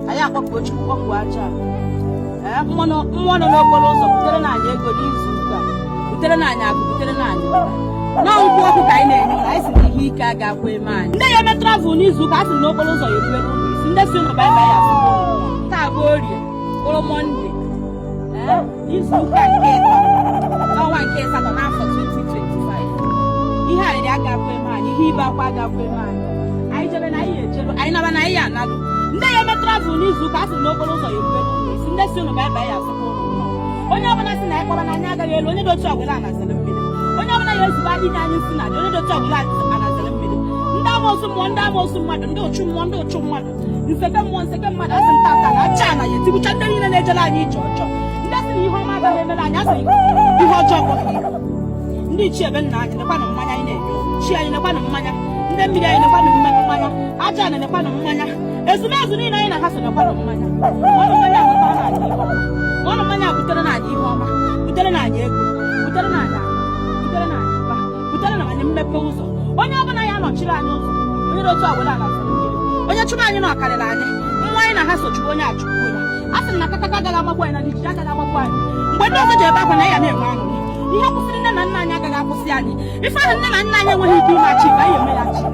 anyị akpọpụ Chukwu kpọpụ aja mmụọ nọ n'okporo ụzọ butere na anyị ego n'izu ụka butere na anyị akụ butere na anyị n'ọnkwụ ọkụ ka anyị na-enye ụlọ anyị si na ihe ike a ga-akwa eme anyị ndị ya eme travel n'izu ụka a sị n'okporo ụzọ ya erube n'ụlọ isi ndị si ụlọ baịbaị ya asị taa bụ orie kpụrụ mọnde n'izu ụka nke ịtọ n'ọnwa nke asatọ n'afọ 2025 ihe anyị agakwa eme anyị ihe ibe akwa agakwa eme anyị anyị jebe na anyị ejebe anyị naba na anyị anadụ ndị ya eme travel n'izu ụka a sị n'okporo ụzọ ya erube n'ụlọ isi ndị si ụlọ baịbaị ya asịkwa ụlọ onye ọbụla si na anyị kpọrọ na anyị agaghị elu onye dị otu ọbụla anazere mmiri onye ọbụla ya ezigbo inye anyị si na onye dị otu ọbụla anazere mmiri ndị amoosu mmụọ ndị amoosu mmadụ ndị ụchụ mmụọ ndị ụchụ mmadụ nseke mmụọ nseke mmadụ asị ntata na acha na ya etigbucha ndị niile na-ejere anyị ije ọjọọ ndị asị na ihe ọma agaghị emere anyị asị ihe ọjọọ kpọrọ ndị ichie ebe nna anyị nekwanụ mmanya anyị na-enye chi anyị nekwanụ mmanya ndị mmiri anyị nekwanụ mmanya aja anyị nekwanụ mmanya ezumezu niile anyị na ha so nekwanụ mmanya ọnụ mmanya nwetara na anyị ihe ọma ọnụ mmanya butere na anyị ihe ọma butere na anyị ego butere na anyị butere na anyị mba butere na anyị mmepe ụzọ onye ọbụla ya nọchiri anyị ụzọ onye dị otu ọbụla anazere mmiri onye chụrụ anyị na ọkarịrị anyị nwa anyị na ha sochukwu onye achụkwu ya a sị na kakaka agaghị amagbu anyị na lijiji agaghị amagbu anyị mgbe ndị ọzọ ji ebe akwa na ya na-enwe aṅụrị ihe kwụsịrị nne na nna anyị agaghị akwụsị anyị ife ahụ nne na nna anyị enweghị ike ịmachi ka anyị eme ya chi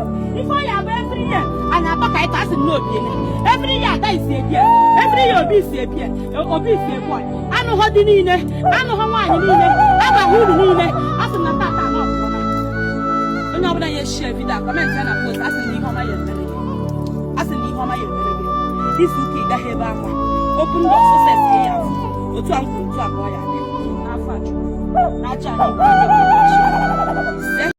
ife ọya bụ every year anyị atọ ka anyị tasị n'obi ele every year ada isi ebie every year obi isi ebie obi isi ebu anyị anụghọ dị niile anụghọ nwaanyị niile agbaghị uru niile a sị na tata na ọbụla onye ọbụla ya eshie vidio kọmentị ya na post asị na ihe ọma ya emere gị asị na ihe ọma ya emere gị izu ụka ị gaghị ebe akwa open door success gị ya afụ otu a m kwuru otu abụọ ya dị n'afọ a Chukwu na aja anyị